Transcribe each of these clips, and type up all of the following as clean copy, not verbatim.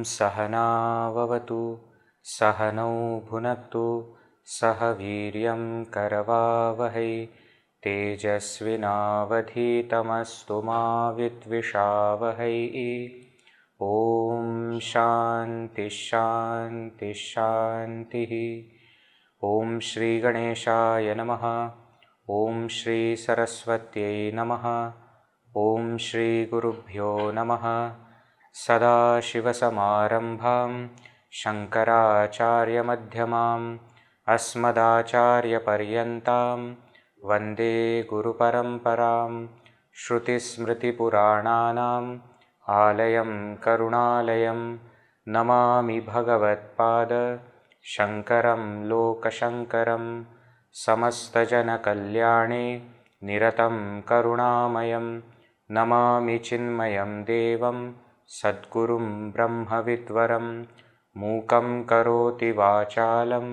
सहना भवतु सहनौ भुनक्तु सह वीर्यं करवावहै तेजस्विनावधीतमस्तु मा विद्विषावहै। ॐ शान्ति शान्ति शान्तिः। ॐ श्री गणेशाय नमः। ॐ श्री सरस्वत्यै नमः। ॐ श्री गुरुभ्यो नमः। सदाशिवसमारम्भां शङ्कराचार्यमध्यमाम् अस्मदाचार्यपर्यन्तां वन्दे गुरुपरम्परां। श्रुतिस्मृतिपुराणानाम् आलयं करुणालयं नमामि भगवत्पाद शङ्करं लोकशङ्करं। समस्तजनकल्याणे निरतं करुणामयं नमामि चिन्मयं देवं सद्गुरुं ब्रह्मविद्वरं। मूकं करोति वाचालं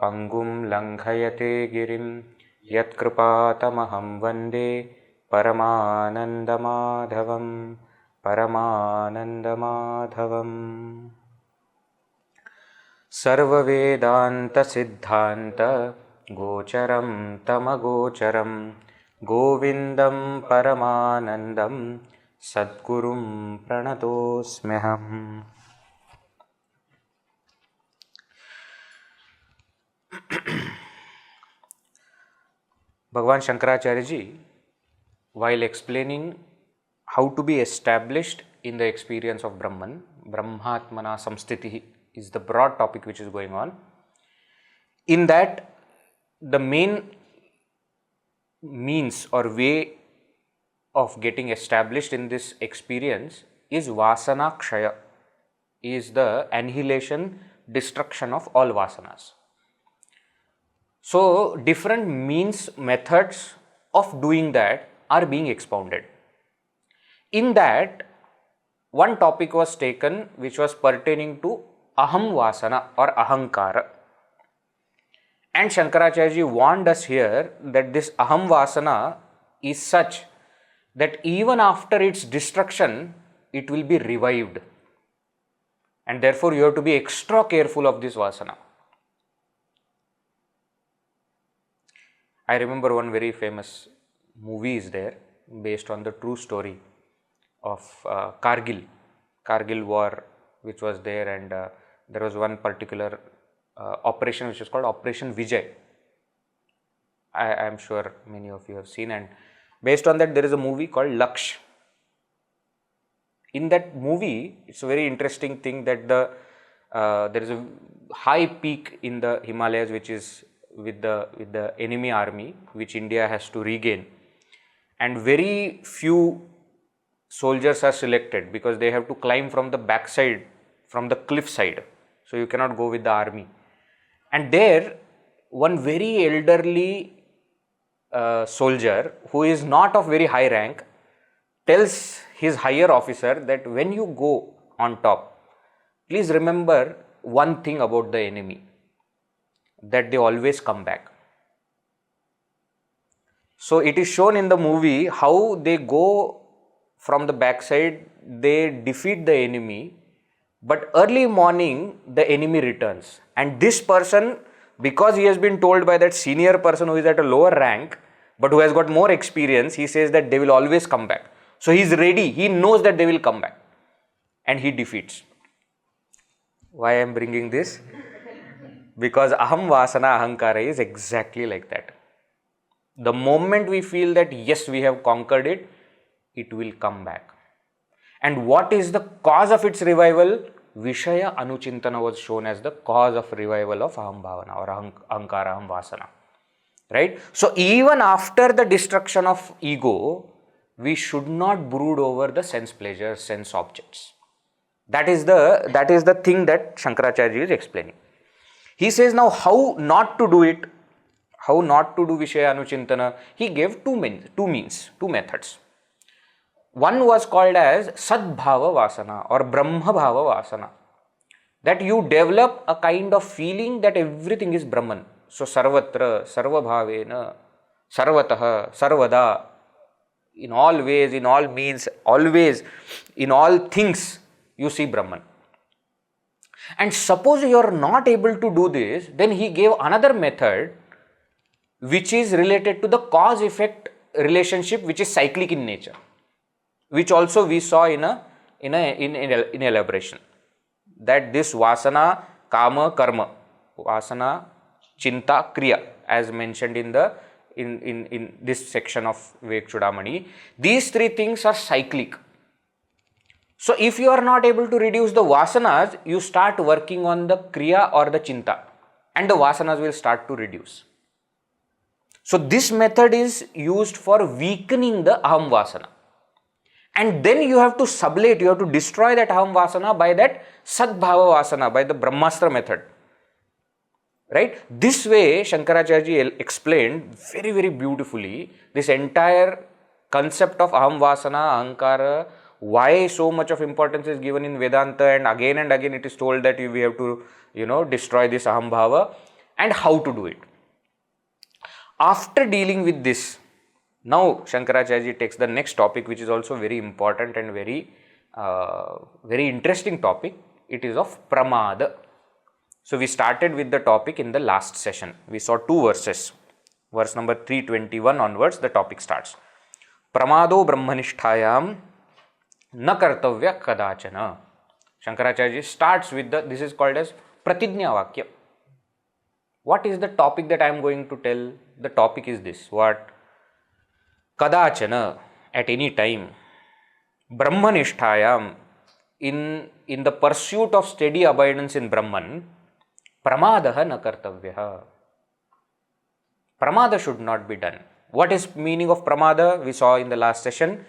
पङ्गुं लङ्घयते गिरिं यत्कृपातमहं वन्दे परमानन्दमाधवं परमानन्दमाधवम्। सर्ववेदान्तसिद्धान्त गोचरं तमगोचरं गोविन्दं परमानन्दं सद्गुरुं प्रणतोऽस्म्यहम्। Bhagavan Shankaracharya ji, while explaining how to be established in the experience of Brahman, Brahmatmana samstitihi is the broad topic which is going on. In that, the main means or way of getting established in this experience is vasana kshaya, is the annihilation, destruction of all vasanas. So, different means, methods of doing that are being expounded. In that, one topic was taken which was pertaining to aham vasana or ahankara. And Shankaracharya ji warned us here that this aham vasana is such that even after its destruction, it will be revived. And therefore, you have to be extra careful of this vasana. I remember one very famous movie is there based on the true story of Kargil war which was there, and there was one particular operation which is called Operation Vijay. I am sure many of you have seen, and based on that there is a movie called Laksh. In that movie, it's a very interesting thing that there is a high peak in the Himalayas which is with the enemy army which India has to regain, and very few soldiers are selected because they have to climb from the backside, from the cliff side, so you cannot go with the army. And there one very elderly soldier who is not of very high rank tells his higher officer that when you go on top, please remember one thing about the enemy, that they always come back. So it is shown in the movie how they go from the backside, they defeat the enemy, but early morning the enemy returns, and this person, because he has been told by that senior person who is at a lower rank but who has got more experience, he says that they will always come back. So he is ready, he knows that they will come back, and he defeats. Why I am bringing this? Because aham vasana ahankara is exactly like that. The moment we feel that yes, we have conquered it, it will come back. And what is the cause of its revival? Vishaya Anuchintana was shown as the cause of revival of Aham Bhavana or Ahankara Aham Vasana. Right? So even after the destruction of ego, we should not brood over the sense pleasures, sense objects. That is the thing that Shankaracharya is explaining. He says now how not to do it, how not to do Vishaya Anuchintana. He gave two methods. One was called as Sadbhava Vasana or Brahma Bhava Vasana. That you develop a kind of feeling that everything is Brahman. So Sarvatra, Sarvabhavena, Sarvataha, Sarvada, in all ways, in all means, always, in all things, you see Brahman. And suppose you are not able to do this, then he gave another method which is related to the cause-effect relationship, which is cyclic in nature, which also we saw in elaboration. That this vasana, kama, karma, vasana, chinta, kriya, as mentioned in this section of Vivekachoodamani, these three things are cyclic. So if you are not able to reduce the vasanas, you start working on the kriya or the chinta, and the vasanas will start to reduce. So this method is used for weakening the aham vasana. And then you have to sublate, you have to destroy that aham vasana by that sadbhava vasana, by the Brahmastra method. Right? This way, Shankaracharya explained very, very beautifully this entire concept of aham vasana, ahankara, why so much of importance is given in Vedanta, and again it is told that we have to, destroy this aham bhava, and how to do it. After dealing with this, now Shankaracharya takes the next topic, which is also very important and very interesting topic. It is of pramāda. So we started with the topic in the last session. We saw two verses. Verse number 321 onwards, the topic starts. Pramādo brahmanisthāyam na kartavya kadāchana. Shankaracharya starts with this is called as pratijñā vakya. What is the topic that I am going to tell? The topic is this. What? Kadāchana, at any time. Brahmanisthāyam, in the pursuit of steady abidance in Brahman, pramādaha na kartavyaha. Pramāda should not be done. What is meaning of pramāda? We saw in the last session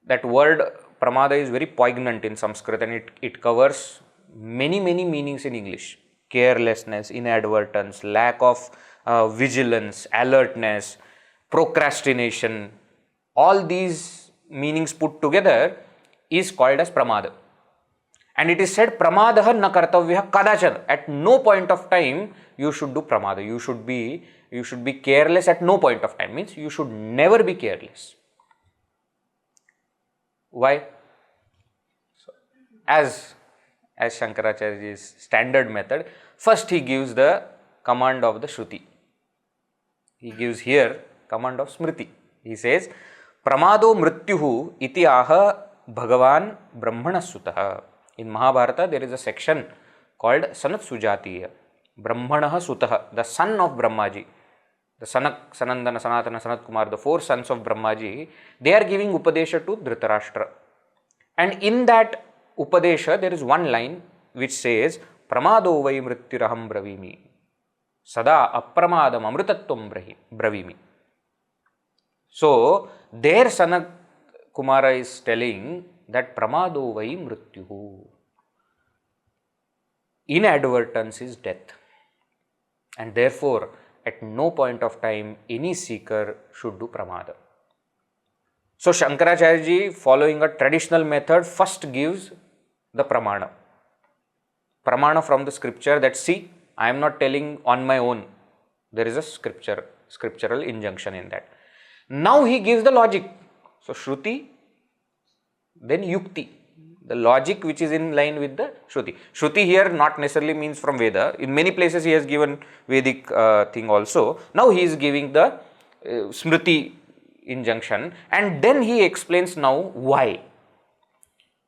that word pramāda is very poignant in Sanskrit, and it covers many meanings in English. Carelessness, inadvertence, lack of vigilance, alertness, procrastination, all these meanings put together is called as pramāda. And it is said, pramādaha na kartavyaha kadāchana. At no point of time you should do pramāda. You should be careless at no point of time. Means you should never be careless. Why? So, as Shankaracharya's standard method, first he gives the command of the Shruti. He gives here command of Smriti. He says, Pramādo mrityuhu iti aha bhagavan brahmana sutaha. In Mahabharata, there is a section called Sanat Sujatiya. Brahmanaha sutaha, the son of Brahmaji. The Sanak, Sanandana, Sanatana, Sanat Kumar, the four sons of Brahmaji, they are giving Upadesha to Dhritarashtra. And in that Upadesha, there is one line which says, Pramādo vai mrityuraham bravimi. Sada apramadam amrutatvam bravimi. So, there Sanak Kumara is telling that Pramādo vai mrityuhu. Inadvertence is death. And therefore, at no point of time, any seeker should do pramāda. So, Shankaracharya, following a traditional method, first gives the pramana. Pramana from the scripture that, see, I am not telling on my own. There is a scriptural injunction in that. Now he gives the logic. So, Shruti, then Yukti. The logic which is in line with the Shruti. Shruti here not necessarily means from Veda. In many places he has given Vedic thing also. Now he is giving the Smriti injunction, and then he explains now why.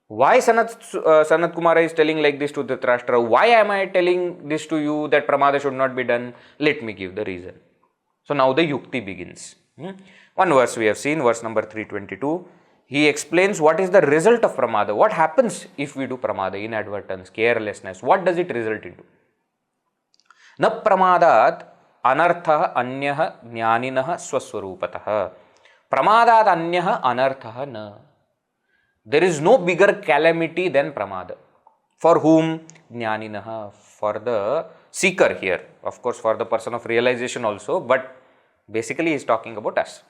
Why Sanat Kumara is telling like this to Dhritarashtra? Why am I telling this to you that pramāda should not be done? Let me give the reason. So now the Yukti begins. One verse we have seen, verse number 322. he explains what is the result of pramada. What happens if we do pramada, inadvertence, carelessness? What does it result into? Na pramadat anartha anyah jnaninah swaswarupatah. Pramadat anyah anartha na. There is no bigger calamity than pramada. For whom? Jnaninah. For the seeker here. Of course, for the person of realization also, but basically he is talking about us.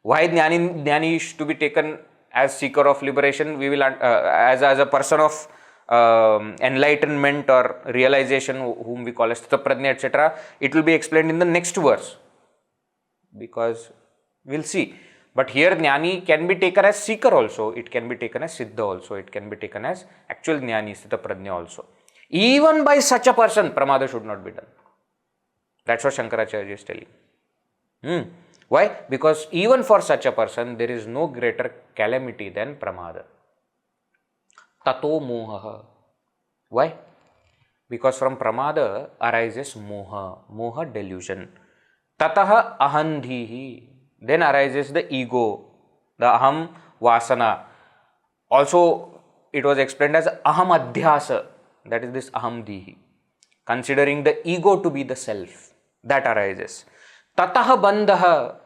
Why Jnani is to be taken as seeker of liberation? We will, as a person of enlightenment or realization, whom we call as Prajña, etc. It will be explained in the next verse, because we will see. But here Jnani can be taken as seeker also, it can be taken as Siddha also, it can be taken as actual Jnani, Sthita Prajña also. Even by such a person, pramada should not be done. That's what Shankaracharya is telling. Why? Because even for such a person, there is no greater calamity than pramada. Tato moha. Why? Because from pramada arises moha, moha delusion. Tathā ahandhihi. Then arises the ego, the aham vasana. Also, it was explained as aham adhyasa. That is this aham dhihi. Considering the ego to be the self, that arises. Tathā bandhaha.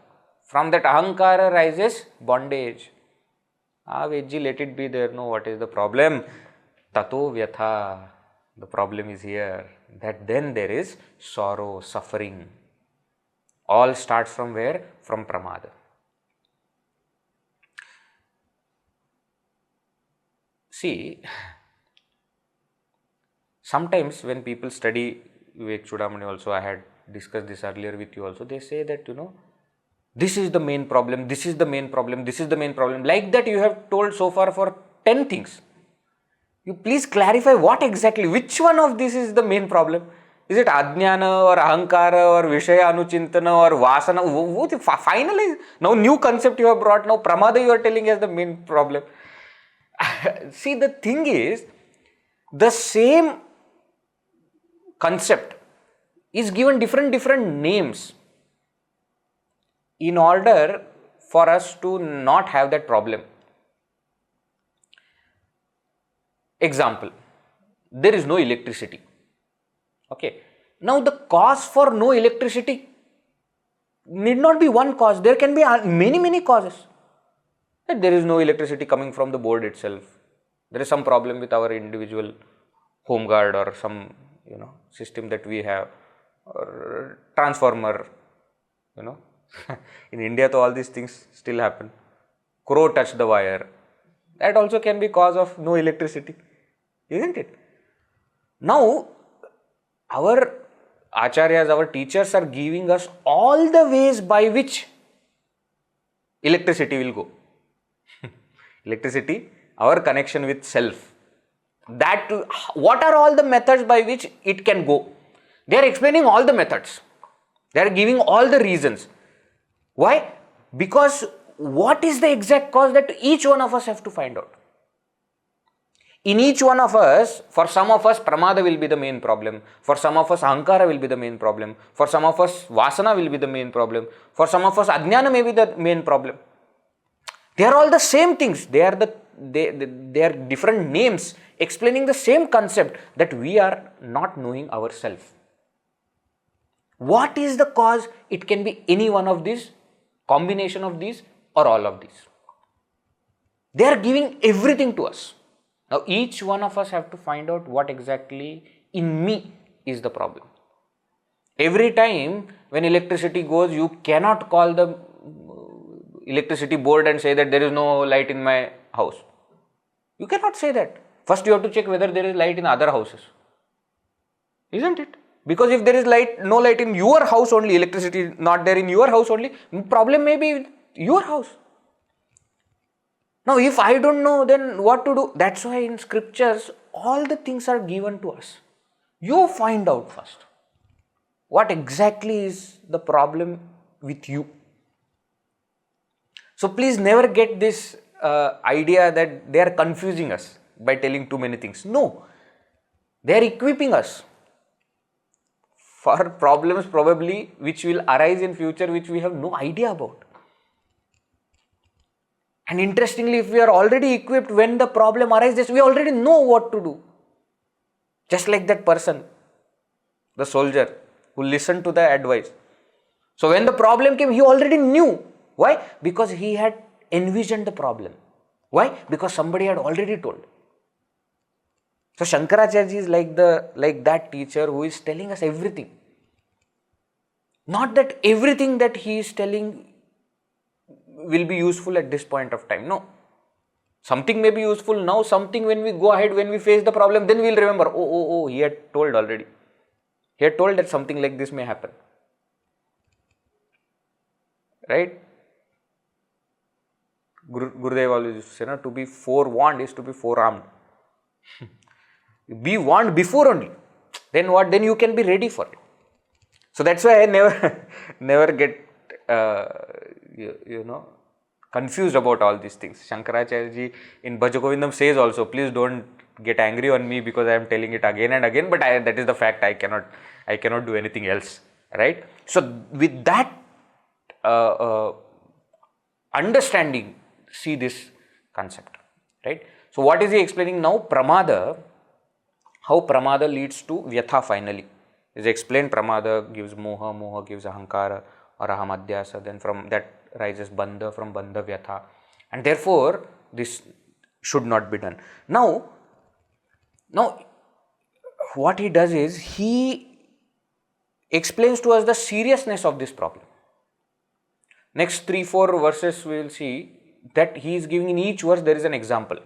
From that ahankara arises bondage. Veggie, let it be there. No, what is the problem? Tato vyatha. The problem is here. That then there is sorrow, suffering. All starts from where? From pramada. See, sometimes when people study Vivekachoodamani also, I had discussed this earlier with you also, they say that, this is the main problem, this is the main problem, this is the main problem. Like that you have told so far for 10 things. You please clarify what exactly, which one of this is the main problem? Is it ajnana or ahankara or vishaya anuchintana or vasana? Finally, now new concept you have brought, now pramada you are telling as the main problem. See, the thing is, the same concept is given different names in order for us to not have that problem. Example, there is no electricity. Okay. Now the cause for no electricity need not be one cause. There can be many causes. There is no electricity coming from the board itself. There is some problem with our individual home guard or some system that we have, or transformer. In India, all these things still happen. Crow touched the wire. That also can be cause of no electricity, isn't it? Now, our acharyas, our teachers are giving us all the ways by which electricity will go. Electricity, our connection with self. That, what are all the methods by which it can go? They are explaining all the methods. They are giving all the reasons. Why? Because what is the exact cause that each one of us have to find out? In each one of us, for some of us, pramada will be the main problem. For some of us, ahankara will be the main problem. For some of us, vasana will be the main problem. For some of us, ajnana may be the main problem. They are all the same things. They are different names explaining the same concept, that we are not knowing ourselves. What is the cause? It can be any one of these, combination of these, or all of these. They are giving everything to us. Now each one of us have to find out what exactly in me is the problem. Every time when electricity goes, you cannot call the electricity board and say that there is no light in my house. You cannot say that. First you have to check whether there is light in other houses. Isn't it? Because if there is no light in your house only, electricity not there in your house only, problem may be your house. Now if I don't know, then what to do? That's why in scriptures, all the things are given to us. You find out first what exactly is the problem with you. So please never get this idea that they are confusing us by telling too many things. No, they are equipping us for problems probably which will arise in future, which we have no idea about. And interestingly, if we are already equipped, when the problem arises, we already know what to do. Just like that person, the soldier who listened to the advice. So when the problem came, he already knew. Why? Because he had envisioned the problem. Why? Because somebody had already told. So Shankaracharya is like that teacher who is telling us everything. Not that everything that he is telling will be useful at this point of time. No. Something may be useful now, something when we go ahead, when we face the problem, then we will remember, oh, he had told already. He had told that something like this may happen. Right? Gurudev always used to say, to be forewarned is to be forearmed. Be warned before only. Then what? Then you can be ready for it. So that's why I never get, confused about all these things. Shankaracharya ji in Bhajagovindam says also, please don't get angry on me because I am telling it again and again, but that is the fact. I cannot do anything else. Right? So with that understanding, see this concept. Right? So what is he explaining now? Pramada, how pramada leads to vyatha finally. Is explained, pramada gives moha, moha gives ahankara or ahamadhyasa, then from that rises bandha, from bandha vyatha, and therefore this should not be done. Now what he does is he explains to us the seriousness of this problem. Next 3-4 verses we will see that he is giving, in each verse there is an example,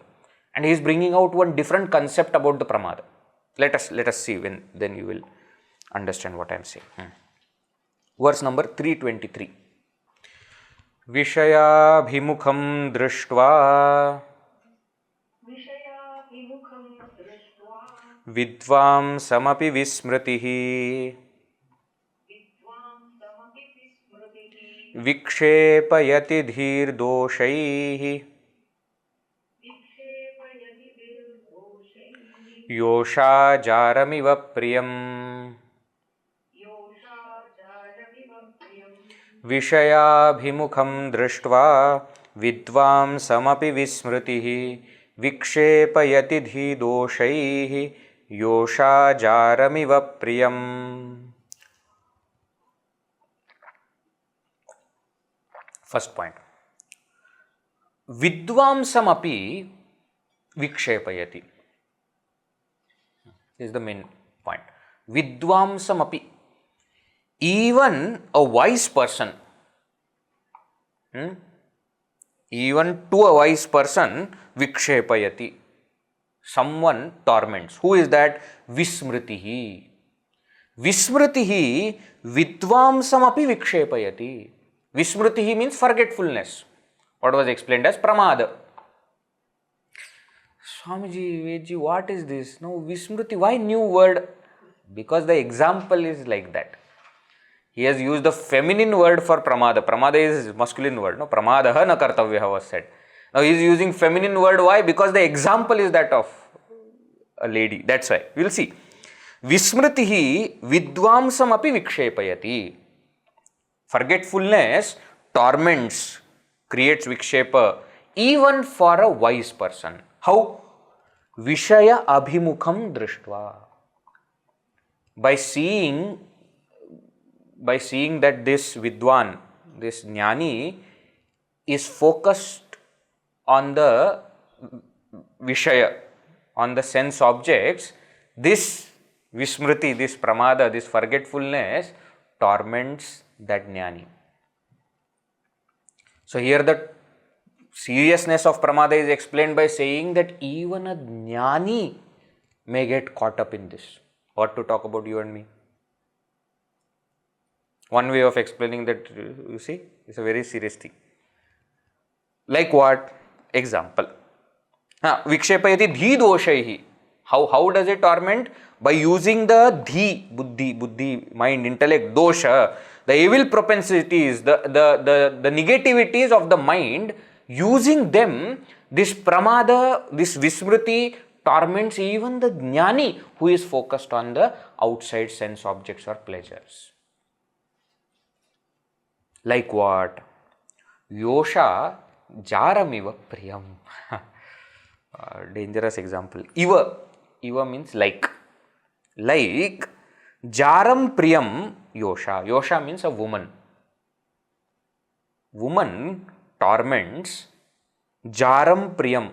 and he is bringing out one different concept about the pramada. Let us see, then you will understand what I am saying. Verse number 323. viṣayābhimukhaṃ dṛṣṭvā vidvāṃsamapi vismṛtiḥ vikṣepayati dhīdoṣairyoṣā jāramiva priyam viṣayābhimukhaṃ dṛṣṭvā vidvāṃsamapi vismṛtiḥ vikṣepayati dhīdoṣairyoṣā jāramiva priyam. First point. Vidvāṃsamapi vikṣepayati is the main point. Vidvāṃsamapi. Even a wise person, even to a wise person, vikṣepayati, someone torments. Who is that? Vismṛtiḥ. Vismṛtiḥ vidvāṃsamapi vikṣepayati. Vismṛtiḥ means forgetfulness. What was explained as pramada. Swamiji, Vedji, what is this? No, vismṛtiḥ, why new word? Because the example is like that. He has used the feminine word for pramada. Pramada is masculine word. No, pramadaha na kartavyaha was said. Now he is using feminine word. Why? Because the example is that of a lady. That's why. We will see. Vismṛtiḥ vidvāṃsamapi vikṣepayati. Forgetfulness torments, creates vikshepa even for a wise person. How? viṣayābhimukhaṃ dṛṣṭvā. By seeing that this vidwan, this jnani, is focused on the vishaya, on the sense objects, this vismṛti, this pramada, this forgetfulness torments that jnani. So here the seriousness of pramada is explained by saying that even a jnani may get caught up in this. What to talk about you and me? One way of explaining that, you see, is a very serious thing. Like what? Example. Vikṣepayati dhīdoṣairyoṣā. How does it torment? By using the buddhi, mind, intellect, dosha, the evil propensities, the negativities of the mind, using them, this pramada, this vismṛti torments even the jnani who is focused on the outside sense objects or pleasures. Like what? Yosha jāramiva priyam. Dangerous example. Iva means like. Like jaram priyam yosha. Yosha means a woman. Woman torments jaram priyam.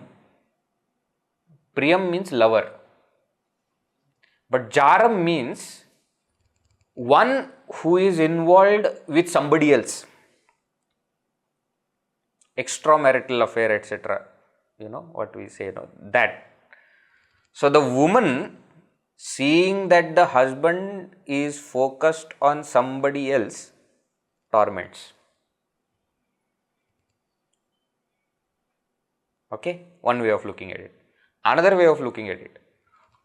Priyam means lover. But jaram means one who is involved with somebody else. Extramarital affair, etc. You know what we say, no? That. So the woman, seeing that the husband is focused on somebody else, torments. Okay, one way of looking at it. Another way of looking at it.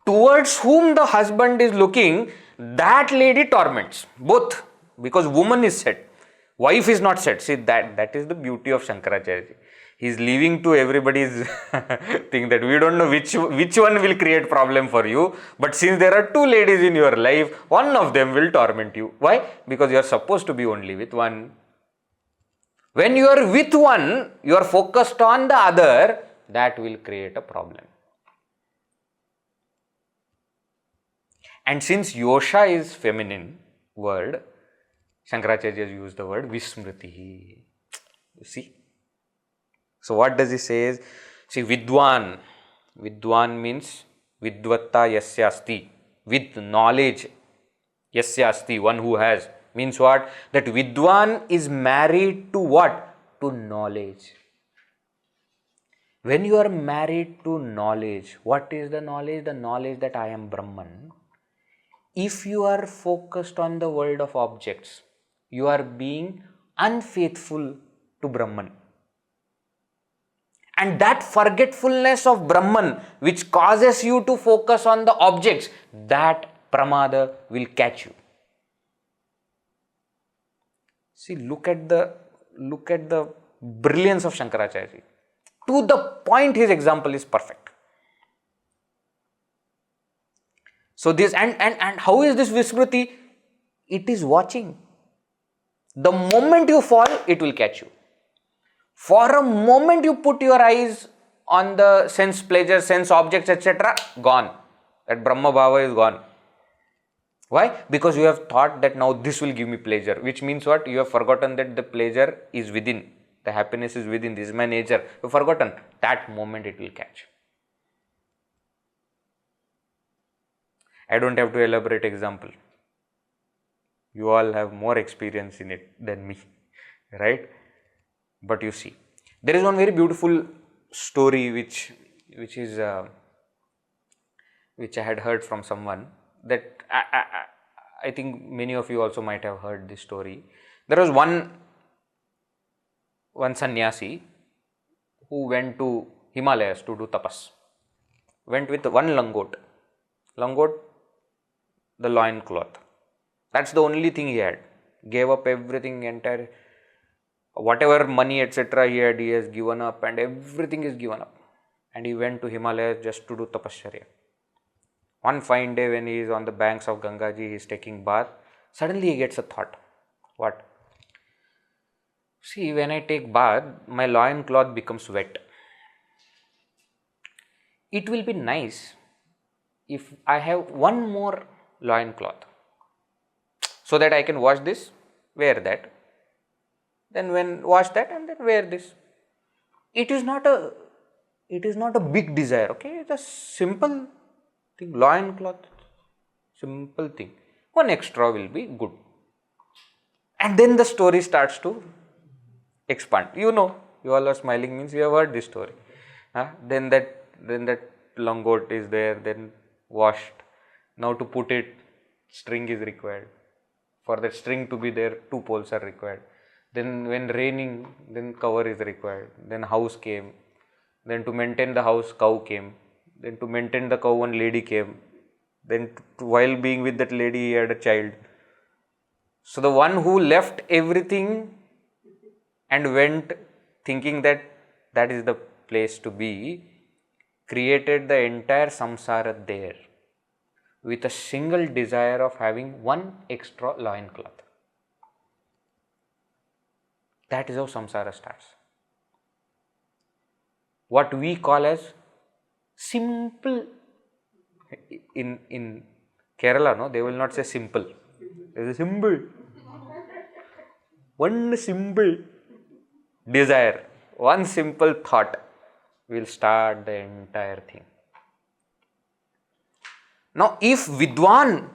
Towards whom the husband is looking, that lady torments. Both, because woman is said. Wife is not said. See, that is the beauty of Shankaracharya. He is leaving to everybody's thing that we don't know which one will create problem for you. But since there are two ladies in your life, one of them will torment you. Why? Because you are supposed to be only with one. When you are with one, you are focused on the other, that will create a problem. And since Yosha is feminine word, Shankaracharya used the word vismṛtiḥ. You see? So what does he say? See, vidvāṃ. Vidvāṃ means vidvatta yasya asti. With knowledge. Yasya asti, one who has. Means what? That vidvāṃ is married to what? To knowledge. When you are married to knowledge, what is the knowledge? The knowledge that I am Brahman. If you are focused on the world of objects, you are being unfaithful to Brahman. And that forgetfulness of Brahman, which causes you to focus on the objects, that pramāda will catch you. See, look at the brilliance of Shankaracharya. To the point, his example is perfect. So this and how is this vismṛtiḥ? It is watching. The moment you fall, it will catch you. For a moment you put your eyes on the sense pleasure, sense objects, etc., gone. That Brahma Bhava is gone. Why? Because you have thought that now this will give me pleasure, which means what? You have forgotten that the pleasure is within. The happiness is within. This is my nature. You have forgotten. That moment it will catch. I don't have to elaborate example. You all have more experience in it than me, right? But you see, there is one very beautiful story which I had heard from someone, that I think many of you also might have heard this story. There was one sannyasi who went to Himalayas to do tapas. Went with one langot, the loin cloth. That's the only thing he had. Gave up everything, entire, whatever money, etc. he has given up, and everything is given up. And he went to Himalayas just to do tapasya. One fine day when he is on the banks of Gangaji, he is taking bath. Suddenly he gets a thought. What? See, when I take bath, my loin cloth becomes wet. It will be nice if I have one more loin cloth, so that I can wash this, wear that, then when wash that and then wear this. It is not a big desire, okay? It's a simple thing, loin cloth, simple thing. One extra will be good. And then the story starts to expand. You know, you all are smiling, means you have heard this story. Then that langot is there, then washed. Now to put it, string is required. For that string to be there, two poles are required. Then when raining, then cover is required. Then house came. Then to maintain the house, cow came. Then to maintain the cow, one lady came. Then while being with that lady, he had a child. So the one who left everything and went thinking that that is the place to be, created the entire samsara there with a single desire of having one extra loin cloth. That is how samsara starts. what we call as simple. In Kerala, no, they will not say simple. There is a symbol. One simple desire, one simple thought will start the entire thing. Now, if Vidwan,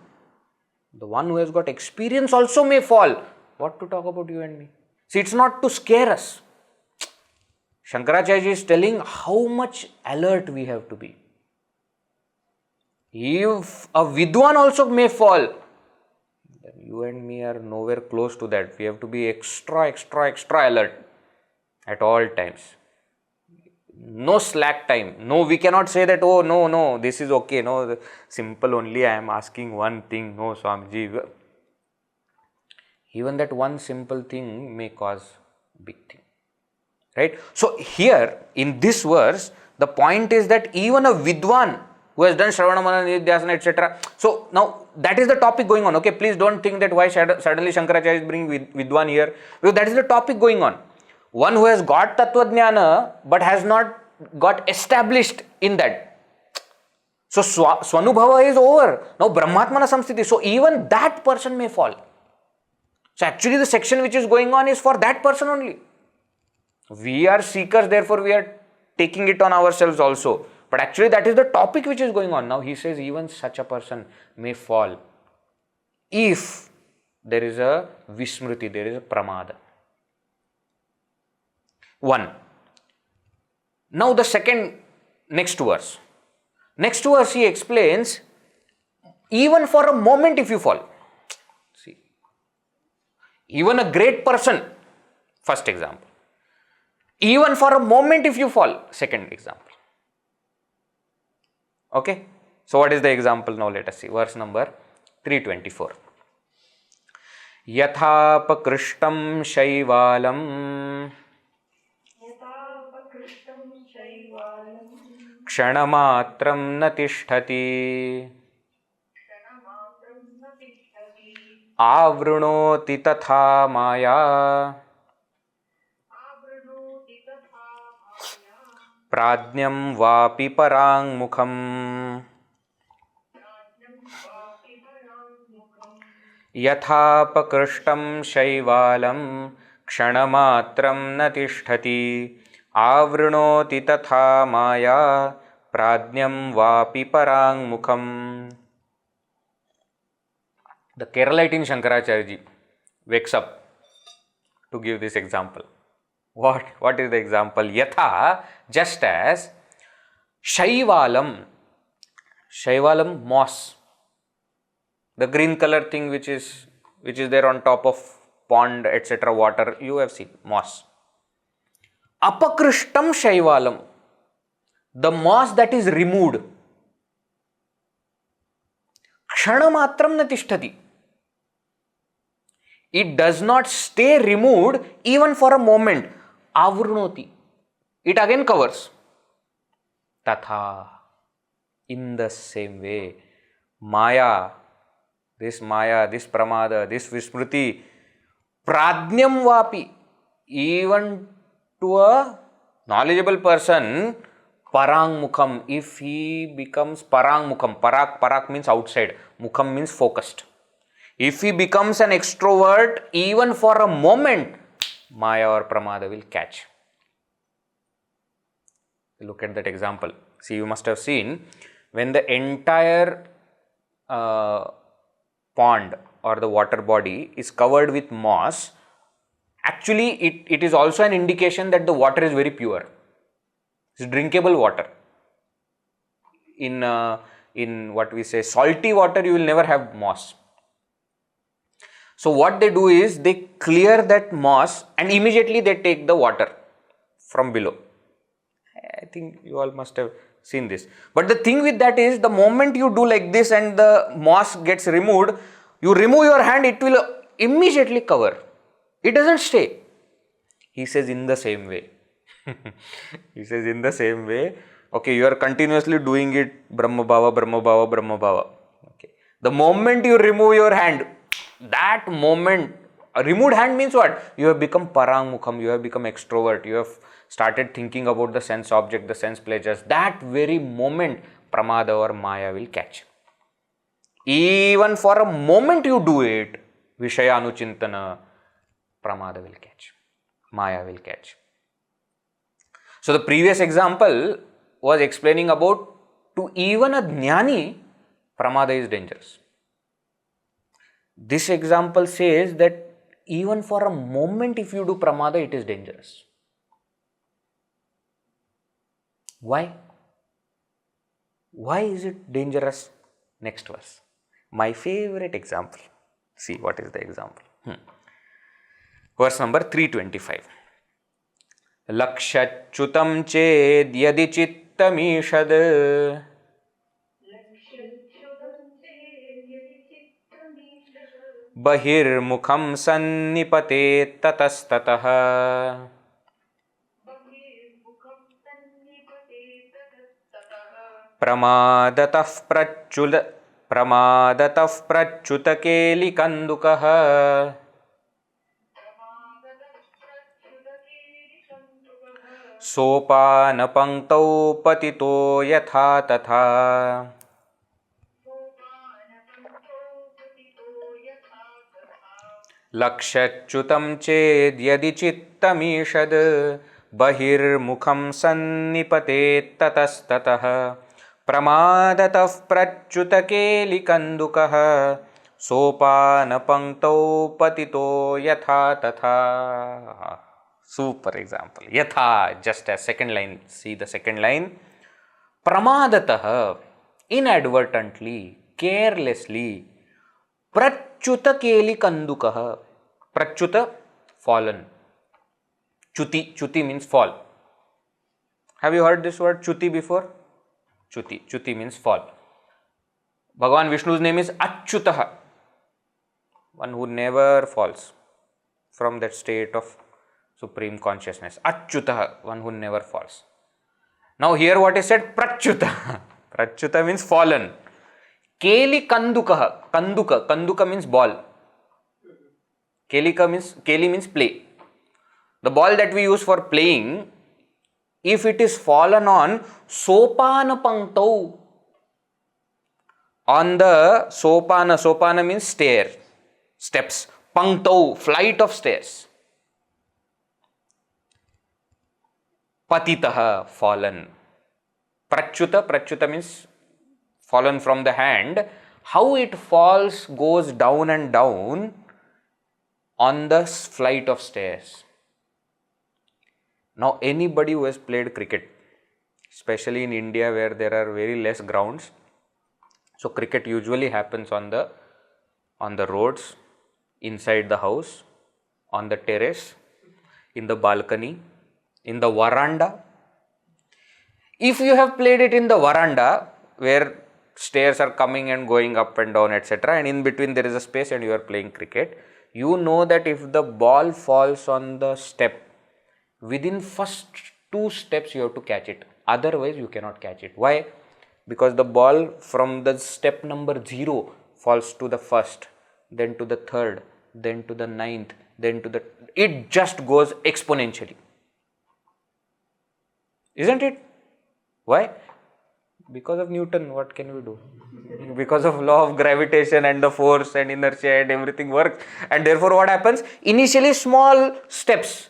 the one who has got experience, also may fall, what to talk about you and me? See, it's not to scare us. Shankaracharya is telling how much alert we have to be. If a Vidwan also may fall, then you and me are nowhere close to that. We have to be extra alert at all times. No slack time. No, we cannot say that, oh no, this is okay. No, simple only, I am asking one thing. No, Swamiji. Even that one simple thing may cause big thing. Right? So here in this verse, the point is that even a Vidwan who has done Shravana, Manana, Nidhyasana, etc. So now that is the topic going on. Okay, please don't think that why suddenly Shankaracharya is bringing Vidwan here, because that is the topic going on. One who has got Tattvajnana but has not got established in that. So Swanubhava is over. Now Brahmatmana Samsthiti. So even that person may fall. So actually the section which is going on is for that person only. We are seekers, therefore we are taking it on ourselves also. But actually that is the topic which is going on. Now he says even such a person may fall if there is a vismṛtiḥ, there is a pramāda. One. Now the next verse. Next verse he explains, even for a moment if you fall. See, even a great person, first example. Even for a moment if you fall, second example. Okay. So what is the example now? Let us see. Verse number 324. Yathāpakṛṣṭaṃ śaivālaṃ kṣaṇamātraṃ na tiṣṭhati āvṛṇoti tathā māyā prājñaṃ vāpi parāṅmukham yathāpakṛṣṭaṃ śaivālaṃ kṣaṇamātraṃ na tiṣṭhati āvṛṇoti tathā māyā prājñaṃ vāpi parāṅmukham. The Keralite Shankaracharya wakes up to give this example. What is the example? Yatha, just as śaivālaṃ, moss, the green color thing which is there on top of pond, etc., water, you have seen, moss. Apakṛṣṭaṃ śaivālaṃ, the moss that is removed. kṣaṇamātraṃ na tiṣṭhati, it does not stay removed even for a moment. āvṛṇoti, it again covers. Tathā, in the same way, māyā, this pramāda, this vismṛtiḥ, prājñaṃ vāpi, even to a knowledgeable person, parāṅmukham, if he becomes parāṅmukham, parak means outside, mukham means focused. If he becomes an extrovert, even for a moment, māyā or pramāda will catch. Look at that example. See, you must have seen when the entire pond or the water body is covered with moss, actually it is also an indication that the water is very pure. It's drinkable water. In what we say salty water, you will never have moss. So what they do is they clear that moss and immediately they take the water from below. I think you all must have seen this. But the thing with that is, the moment you do like this and the moss gets removed, you remove your hand, it will immediately cover. It doesn't stay. He says in the same way. He says in the same way. Okay, you are continuously doing it Brahma Bhava. Okay. The moment you remove your hand, that moment A removed hand means what? You have become parāṅmukham, you have become extrovert, you have started thinking about the sense object, the sense pleasures. That very moment, pramāda or māyā will catch. Even for a moment you do it, viṣayānuchintana, pramāda will catch, māyā will catch. So the previous example was explaining about to even a jnani, pramāda is dangerous. This example says that even for a moment if you do pramāda, it is dangerous. Why? Why is it dangerous? Next verse. My favorite example. See what is the example. Verse number 325. lakṣyacyutaṃ cedyadi cittamīṣad bahirmukhaṃ sannipatettatastataḥ pramādataḥ pracyutakelikandukaḥ sopānapaṅktau patito yathā tathā lakṣyacyutaṃ cedyadi cittamīṣad bahirmukhaṃ sannipatettatastataḥ pramādataḥ pracyutakelikandukaḥ sopānapaṅktau patito yathā tathā. Super example. Yatha, just as second line. See the second line. Pramādataḥ, inadvertently, carelessly, pracyutakelikandukaḥ. Pracyuta, fallen. Chuti means fall. Have you heard this word chuti before? Chuti means fall. Bhagavan Vishnu's name is Achyutaḥ, one who never falls from that state of supreme consciousness. Achyutaḥ, one who never falls. Now here what is said? Pracyuta. Pracyuta means fallen. Kelikandukaḥ. Kanduka means ball. Keli means play. The ball that we use for playing, if it is fallen on sopānapaṅktau, on the sopāna means steps, paṅktau, flight of stairs. Patitaḥ, fallen. Pracyuta means fallen from the hand. How it falls, goes down and down on the flight of stairs. Now anybody who has played cricket, especially in India where there are very less grounds, so cricket usually happens on the roads, inside the house, on the terrace, in the balcony, in the veranda. If you have played it in the veranda where stairs are coming and going up and down, etc., and in between there is a space and you are playing cricket, you know that if the ball falls on the step, within first 2 steps you have to catch it, otherwise you cannot catch it. Why? Because the ball from the step number 0 falls to the first, then to the third, then to the 9th, then to the... it just goes exponentially. Isn't it? Why? Because of Newton. What can we do? Because of law of gravitation and the force and inertia and everything works. And therefore what happens? Initially small steps,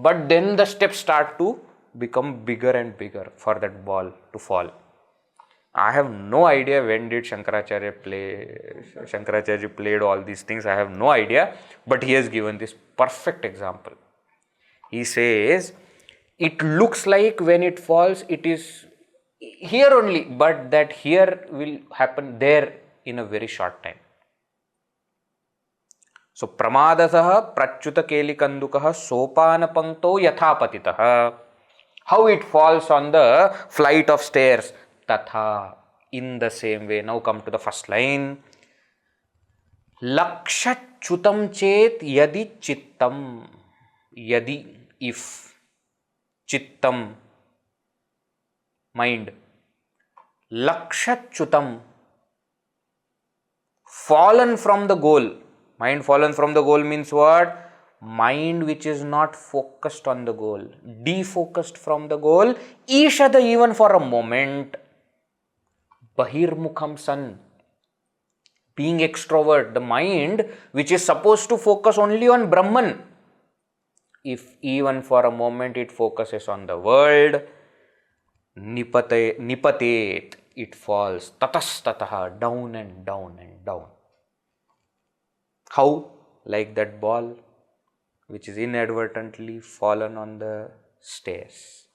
but then the steps start to become bigger and bigger for that ball to fall. I have no idea when did Shankaracharya played all these things. I have no idea, but he has given this perfect example. He says, it looks like when it falls, it is here only, but that here will happen there in a very short time. So, pramādataḥ pracyutakelikandukaḥ sopānapaṅktau yathāpakṛṣṭaṃ. How it falls on the flight of stairs. Tathā, in the same way. Now come to the first line. lakṣyacyutaṃ cedyadi cittam. Yadi, if. Cittam, mind. lakṣyacyutaṃ, fallen from the goal. Mind fallen from the goal means what? Mind which is not focused on the goal, defocused from the goal, ishada even for a moment. Bahirmukhaṃ san, being extrovert, the mind which is supposed to focus only on Brahman, if even for a moment it focuses on the world, nipatet, it falls tathā, down and down and down. How? Like that ball which is inadvertently fallen on the stairs.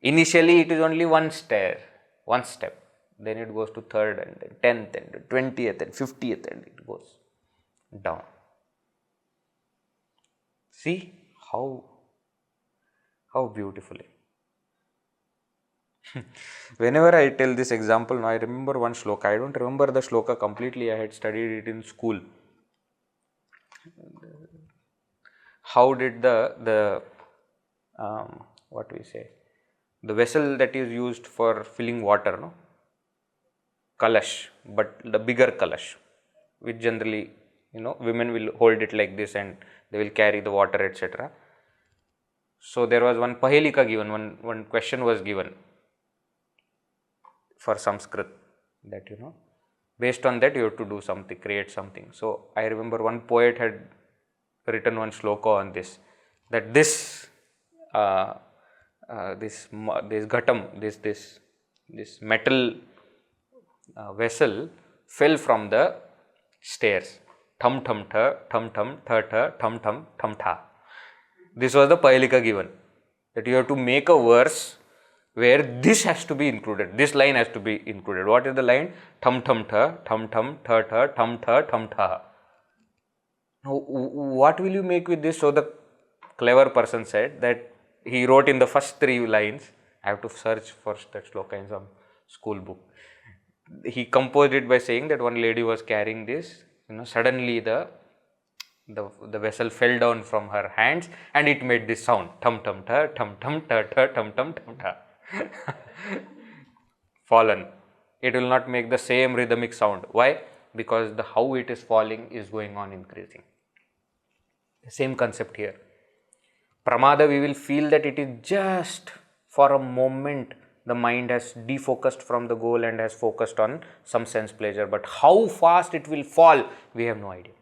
Initially it is only one step, then it goes to third and then 10th and 20th and 50th and it goes down. See how beautifully. Whenever I tell this example, now I remember one shloka. I don't remember the shloka completely. I had studied it in school. How did the vessel that is used for filling water, no? Kalash, but the bigger kalash, which generally, women will hold it like this and they will carry the water, etc. So there was one pahelika given, one question was given for Sanskrit, that based on that you have to do something, create something. So I remember one poet had written one shloka on this, that this ghatam, this metal vessel fell from the stairs. Thum thum tha, thum thum tha tha, thum thum thum tha. This was the pahelika given, that you have to make a verse where this has to be included, this line has to be included. What is the line? Thum thum tha, thum thum tha tha, thum tha thum tha. Now, what will you make with this? So the clever person said that he wrote in the first 3 lines. I have to search for that shloka in some school book. He composed it by saying that one lady was carrying this, suddenly the vessel fell down from her hands and it made this sound, thum thum tha, thum thum tha tha, thum thum thum tha. Fallen. It will not make the same rhythmic sound. Why? Because the how it is falling is going on increasing. The same concept here. Pramada, we will feel that it is just for a moment the mind has defocused from the goal and has focused on some sense pleasure. But how fast it will fall, we have no idea.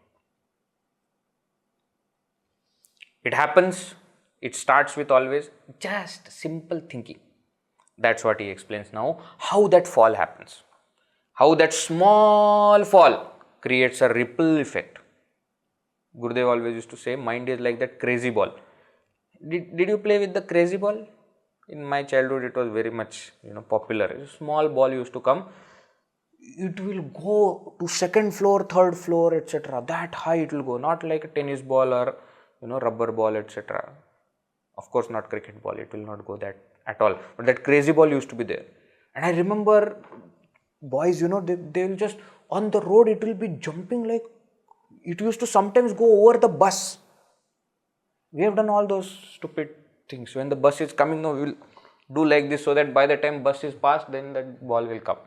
It happens, it starts with always just simple thinking. That's what he explains now, how that fall happens. How that small fall creates a ripple effect. Gurudev always used to say, mind is like that crazy ball. Did you play with the crazy ball? In my childhood, it was very much popular. A small ball used to come. It will go to 2nd floor, 3rd floor, etc. That high it will go. Not like a tennis ball or rubber ball, etc. Of course, not cricket ball. It will not go that at all. But that crazy ball used to be there. And I remember boys, they will just on the road. It will be jumping like it used to sometimes go over the bus. We have done all those stupid things. When the bus is coming, we will do like this so that by the time bus is passed, then that ball will come.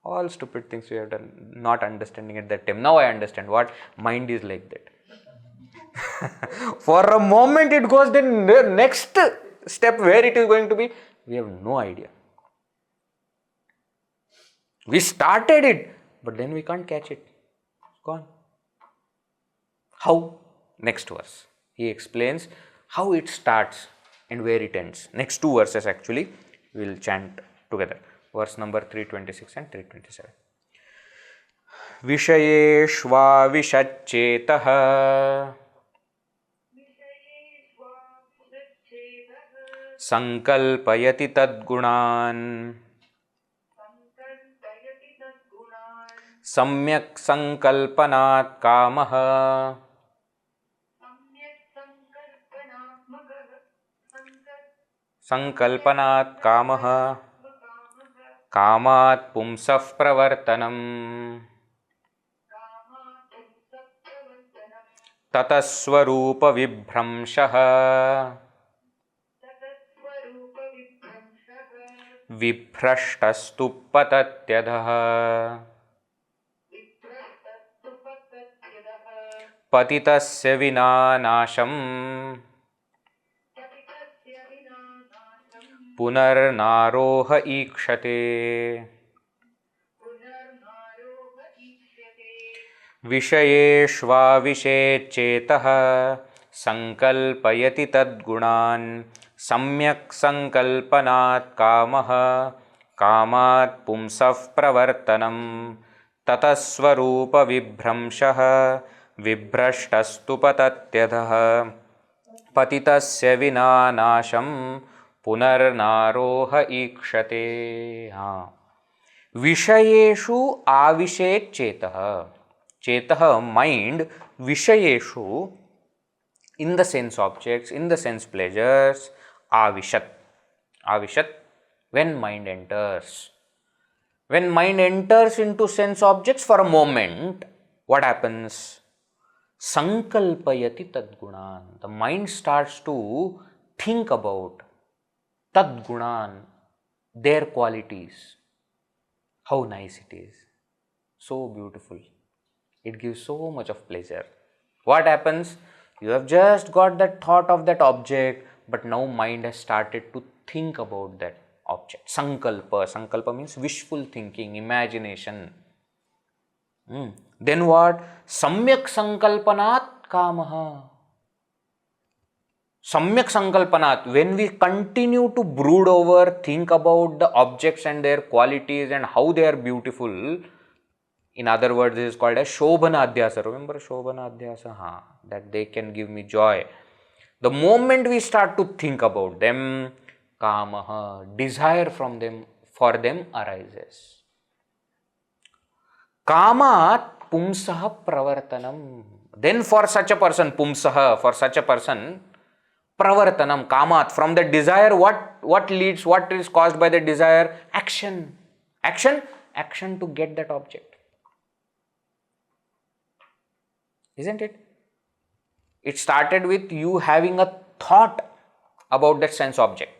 All stupid things we have done, not understanding at that time. Now I understand what mind is like that. For a moment it goes, then the next step where it is going to be, we have no idea. We started it, but then we can't catch it. It's gone. How? Next verse. He explains how it starts and where it ends. Next 2 verses actually we will chant together. Verse number 326 and 327. Viṣayēṣvā viṣaccetaḥ sankalpayati tadgunān samyak sankalpanāt kāmah sankalpanāt kāmah kāmāt pumsah pravartanam tatasvarupa vibhramṣah viphraṣṭastu patatyadhah patitasya vinānāṣam punarnāroha īkṣate viṣayēष्vāviṣecetah sankalpayati tadguṇān samyak sankalpanāt kāmah kāmāt pumsah pravartanam tatasvarupa vibhramṣah vibhrashtastu patatyadhah patitasya vinānāṣam punarnāroha īkṣate. Viṣayeshu āviṣecetah. Cetah, mind, viṣayeshu, in the sense objects, in the sense pleasures, avishat. Avishat, when mind enters. When mind enters into sense objects for a moment, what happens? Sankalpayati tadguṇān. The mind starts to think about tadguṇān, their qualities. How nice it is. So beautiful. It gives so much of pleasure. What happens? You have just got that thought of that object, but now mind has started to think about that object. Sankalpa. Sankalpa means wishful thinking, imagination. Then what? Samyak sankalpanāt kāmah. Samyak sankalpanāt. When we continue to brood over, think about the objects and their qualities and how they are beautiful, in other words, this is called as shobhanadhyasa. Remember shobhanadhyasa? That they can give me joy. The moment we start to think about them, kamaha, desire from them, for them arises. Kamat pumsaha pravartanam. Then for such a person, pumsaha, for such a person, pravartanam, kamat, from the desire, what leads, what is caused by the desire? Action. Action? Action to get that object. Isn't it? It started with you having a thought about that sense object.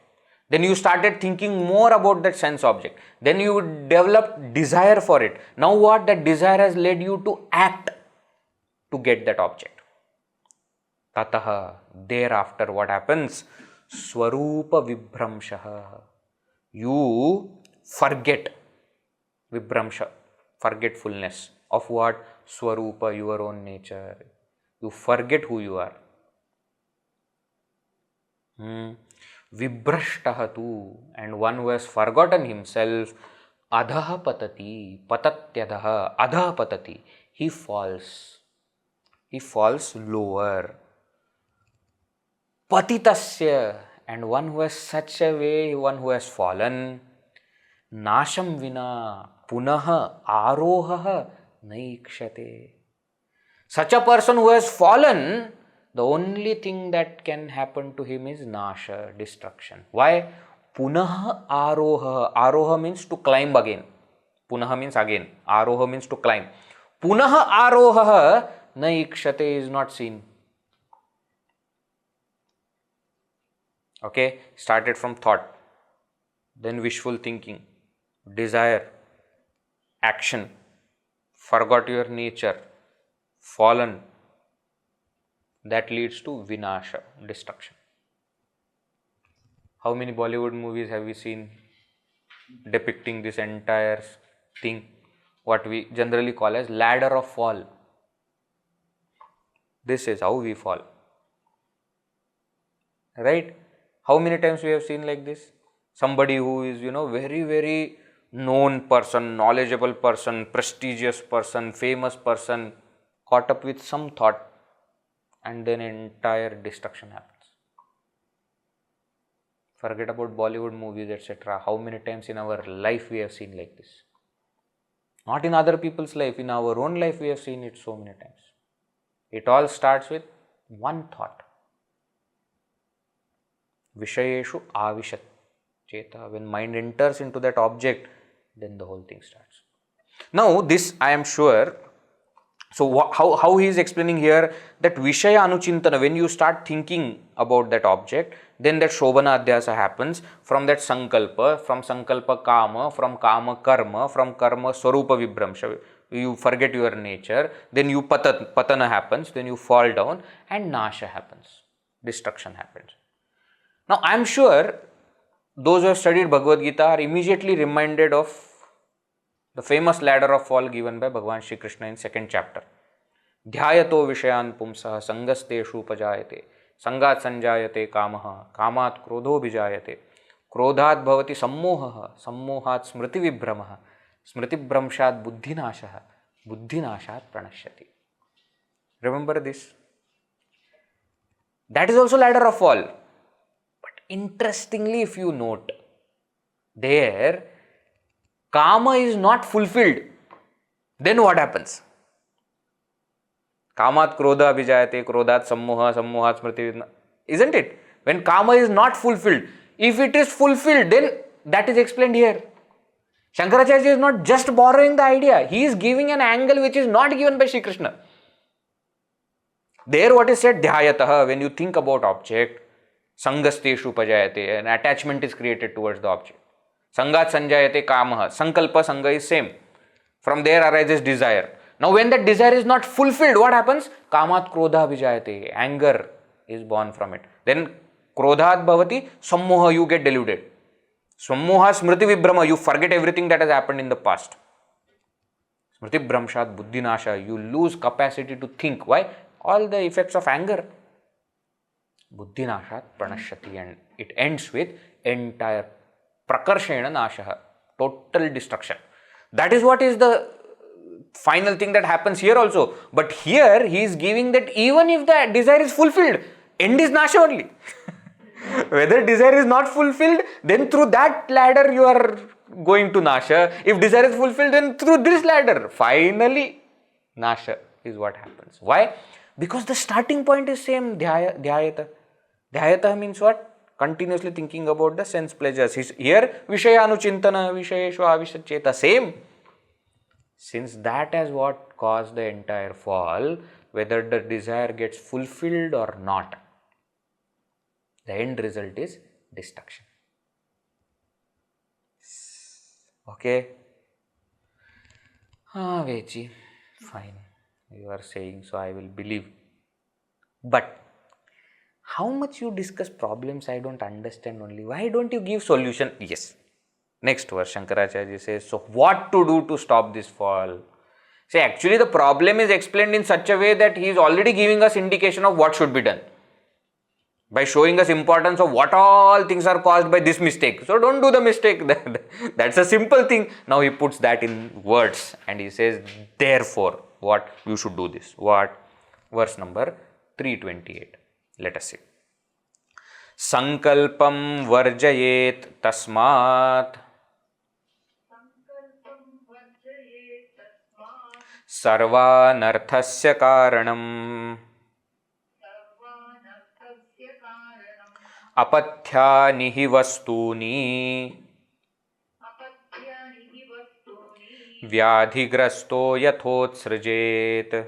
Then you started thinking more about that sense object. Then you developed desire for it. Now what? That desire has led you to act to get that object. Tathā. Thereafter what happens? Swarupa vibhramṣah. You forget. Vibhramṣa. Forgetfulness. Of what? Swarupa, your own nature. You forget who you are. Vibhrashtahatu, and one who has forgotten himself, adhaha patati, patatyadhaha, adhaha patati, he falls lower. Patitasya, and one who has such a way, one who has fallen, nasham vina, punaha, arohaha, naikshate. Such a person who has fallen, the only thing that can happen to him is nasha, destruction. Why? Punaha aroha. Aroha means to climb again. Punaha means again. Aroha means to climb. Punaha aroha naikshate is not seen. Okay, started from thought, then wishful thinking, desire, action, forgot your nature, fallen. That leads to vinasha, destruction. How many Bollywood movies have we seen depicting this entire thing? What we generally call as ladder of fall. This is how we fall. Right? How many times we have seen like this? Somebody who is, very, very known person, knowledgeable person, prestigious person, famous person, caught up with some thought, and then entire destruction happens. Forget about Bollywood movies, etc. How many times in our life we have seen like this? Not in other people's life, in our own life we have seen it so many times. It all starts with one thought. Viṣayeshu āviṣat cheta. When mind enters into that object, then the whole thing starts. Now this I am sure. So how he is explaining here that Vishaya anuchintana, when you start thinking about that object, then that shobhana adhyasa happens. From that sankalpa, from sankalpa kama, from kama karma, from karma swarupa vibhramsha. you forget your nature, then you patana happens, then you fall down and nasha happens, destruction happens. Now I am sure those who have studied Bhagavad Gita are immediately reminded of the famous ladder of fall given by Bhagavan Shri Krishna in 2nd chapter. Dhyayato vishayan pumsaha sangasteshu upajayate sangat sanjayate kamaha kamat krodho bijayate krodhat bhavati sammohaha sammohat smriti vibhramaha smriti bhramshat buddhinashaha buddhinashat pranashyati. Remember this. That is also ladder of fall. But interestingly, if you note, there kama is not fulfilled. Then what happens? Kamat krodha vijayate, krodhat sammoha, sammohat smriti. Isn't it? When kama is not fulfilled, if it is fulfilled, then that is explained here. Shankaracharya is not just borrowing the idea, he is giving an angle which is not given by Shri Krishna. There what is said, dhyayataha, when you think about object, sangasteshu pajayate, an attachment is created towards the object. Sangat sanjayate kamaha, sankalpa sanga is same. From there arises desire. Now when that desire is not fulfilled, what happens? Kamat krodha vijayate, anger is born from it. Then krodhat bhavati, sammoha, you get deluded. Sammoha smriti vibhrama, you forget everything that has happened in the past. Smriti bhramshat buddhinasha, you lose capacity to think. Why? All the effects of anger. Buddhinashat pranashyati, and it ends with entire prakarshena nashaha, total destruction. That is what is the final thing that happens here also. But here he is giving that even if the desire is fulfilled, end is nasha only. Whether desire is not fulfilled, then through that ladder you are going to nasha. If desire is fulfilled, then through this ladder, finally nasha is what happens. Why? Because the starting point is same, dhyayata. Dhyayata means what? Continuously thinking about the sense pleasures. Here, vishayanuchintana, vishayeshu avishacheta, same. Since that is what caused the entire fall, whether the desire gets fulfilled or not, the end result is destruction. Okay? Vechi, fine. You are saying, so I will believe. But how much you discuss problems, I don't understand only. Why don't you give solution? Yes. Next verse, Shankaracharya says, so what to do to stop this fall? See, actually the problem is explained in such a way that he is already giving us indication of what should be done. By showing us importance of what all things are caused by this mistake. So don't do the mistake. That's a simple thing. Now he puts that in words and he says, therefore, what? You should do this. What? Verse number 328. Let us see. Sankalpam varjayet tasmat sarvanarthasya karanam apathya vastuni vyadhigrasto yathotsrajet.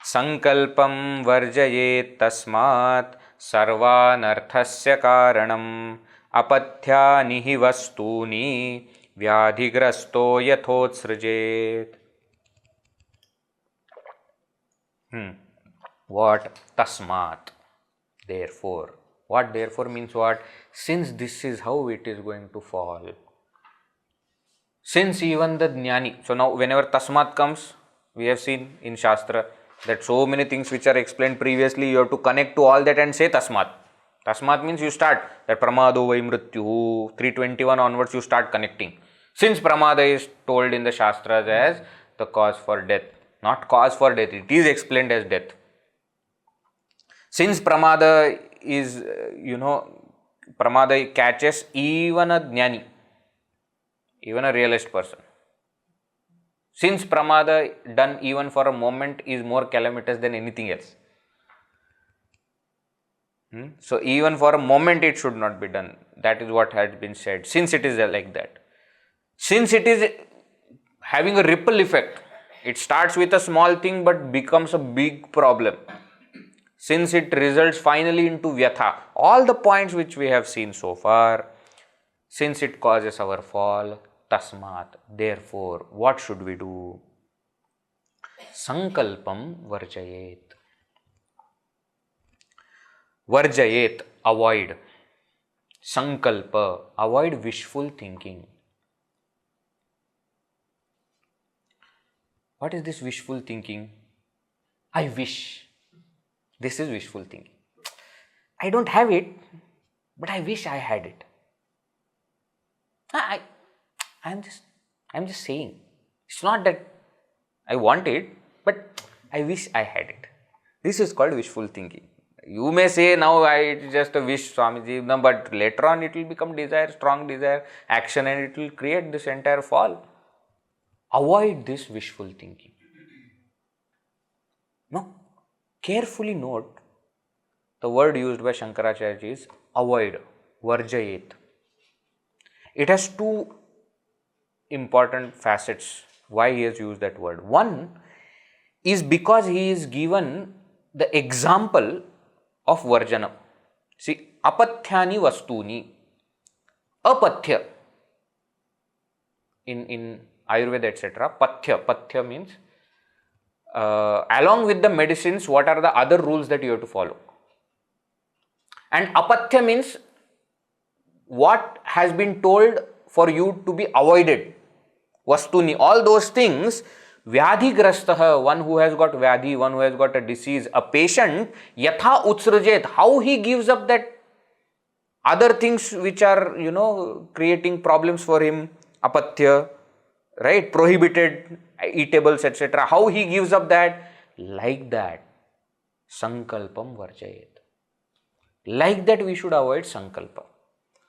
Sankalpam varjayet tasmat sarvanarthasya karanam apathya vastuni vyadhigrasto yathotsrajet. What? Tasmat. Therefore. What therefore means what? Since this is how it is going to fall. Since even the jnani. So now whenever tasmat comes, we have seen in Shastra that so many things which are explained previously, you have to connect to all that and say tasmat. Tasmat means you start that pramado vaimrutyuhu, 321 onwards you start connecting. Since pramada is told in the Shastras as the cause for death, not cause for death, it is explained as death. Since pramada is, pramada catches even a jnani, even a realist person. Since pramada done even for a moment is more calamitous than anything else. So even for a moment it should not be done. That is what had been said. Since it is like that. Since it is having a ripple effect. It starts with a small thing but becomes a big problem. Since it results finally into vyatha. All the points which we have seen so far. Since it causes our fall. Tasmat, therefore, what should we do? Sankalpam varjayet. Varjayet, avoid. Sankalpa, avoid wishful thinking. What is this wishful thinking? I wish. This is wishful thinking. I don't have it, but I wish I had it. I'm just saying. It's not that I want it, but I wish I had it. This is called wishful thinking. You may say now it's just a wish, Swamiji, no, but later on it will become desire, strong desire, action, and it will create this entire fall. Avoid this wishful thinking. No, carefully note the word used by Shankaracharya is avoid, varjayet. It has two important facets why he has used that word. One is because he is given the example of varjanam. See, apathyani vastuni. Apathya. In Ayurveda, etc., pathya means along with the medicines, what are the other rules that you have to follow? And apathya means what has been told for you to be avoided. Vastuni, all those things. Vyadhigrastah, one who has got vyadhi, one who has got a disease, a patient, yatha utsrajet, how he gives up that other things which are, creating problems for him, apathya, right, prohibited eatables, etc. How he gives up that, like that, sankalpam varjayet. Like that we should avoid sankalpa.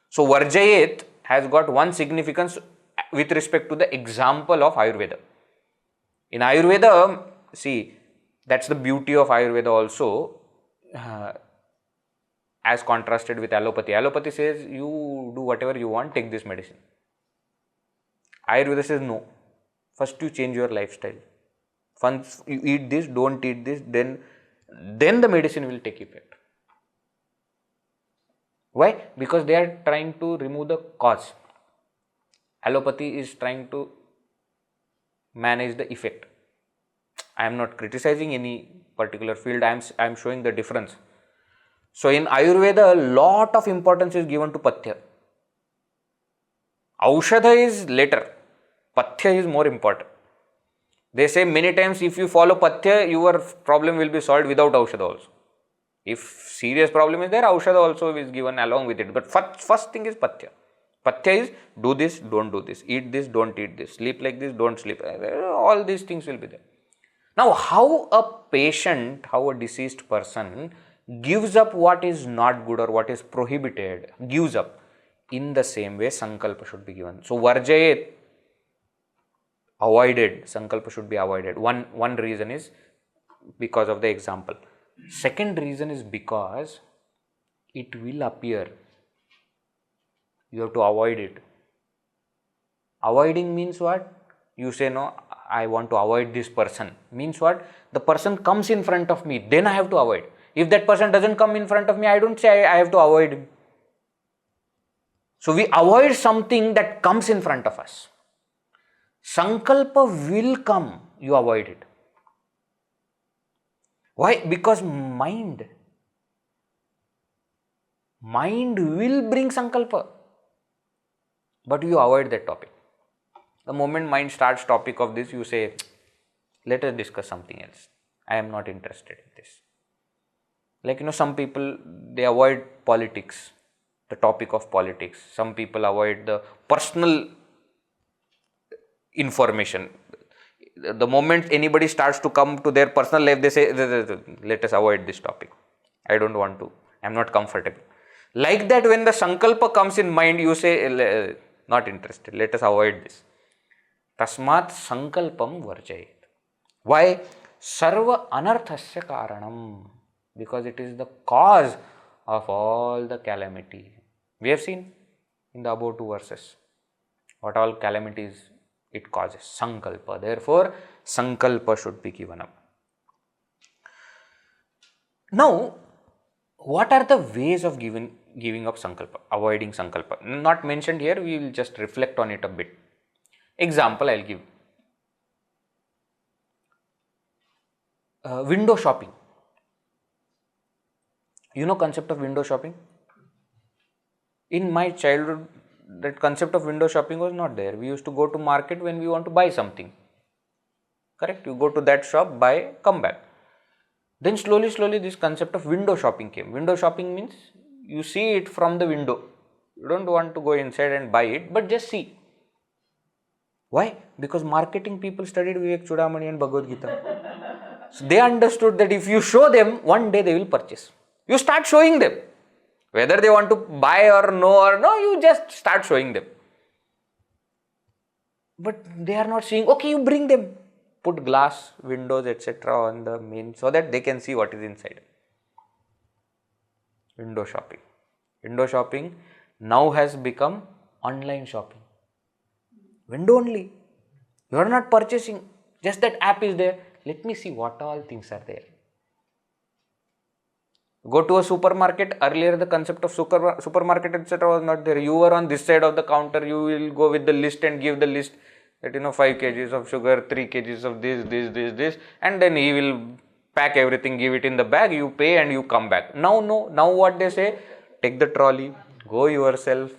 So varjayet has got one significance with respect to the example of Ayurveda. In Ayurveda, see, that's the beauty of Ayurveda also, as contrasted with allopathy. Allopathy says, you do whatever you want, take this medicine. Ayurveda says, no. First you change your lifestyle. Once you eat this, don't eat this, then the medicine will take effect. Why? Because they are trying to remove the cause. Allopathy is trying to manage the effect. I am not criticizing any particular field, I am showing the difference. So in Ayurveda, a lot of importance is given to pathya. Aushadha is later, pathya is more important. They say many times if you follow pathya, your problem will be solved without aushadha also. If serious problem is there, aushadha also is given along with it. But first thing is pathya. Pathya is do this, don't do this, eat this, don't eat this, sleep like this, don't sleep. All these things will be there. Now, how a patient, how a deceased person gives up what is not good or what is prohibited, gives up. In the same way, sankalpa should be given. So, varjayet, avoided, sankalpa should be avoided. One reason is because of the example. Second reason is because it will appear. You have to avoid it. Avoiding means what? You say, no, I want to avoid this person. Means what? The person comes in front of me, then I have to avoid. If that person doesn't come in front of me, I don't say I have to avoid him. So we avoid something that comes in front of us. Sankalpa will come, you avoid it. Why? Because mind will bring sankalpa, but you avoid that topic. The moment mind starts topic of this, you say, let us discuss something else. I am not interested in this. Like, some people, they avoid politics, the topic of politics. Some people avoid the personal information. The moment anybody starts to come to their personal life, they say, let us avoid this topic. I don't want to. I am not comfortable. Like that, when the sankalpa comes in mind, you say, not interested. Let us avoid this. Tasmat sankalpam varjayet. Why? Sarva anarthasya karanam. Because it is the cause of all the calamity. We have seen in the above two verses what all calamities it causes. Sankalpa. Therefore, sankalpa should be given up. Now, what are the ways of giving up sankalpa, avoiding sankalpa? Not mentioned here, we will just reflect on it a bit. Example I'll give. Window shopping. You know concept of window shopping? In my childhood, that concept of window shopping was not there. We used to go to market when we want to buy something. Correct? You go to that shop, buy, come back. Then slowly this concept of window shopping came. Window shopping means you see it from the window. You don't want to go inside and buy it, but just see. Why? Because marketing people studied Vivekachoodamani and Bhagavad Gita. So they understood that if you show them, one day they will purchase. You start showing them. Whether they want to buy or no, you just start showing them. But they are not seeing, okay, you bring them. Put glass, windows, etc. on the main so that they can see what is inside. Window shopping. Window shopping now has become online shopping. Window only. You are not purchasing. Just that app is there. Let me see what all things are there. Go to a supermarket. Earlier the concept of supermarket etc. was not there. You were on this side of the counter. You will go with the list and give the list that 5 kgs of sugar, 3 kgs of this, and then he will pack everything, give it in the bag, you pay and you come back. Now no. Now what they say? Take the trolley, go yourself.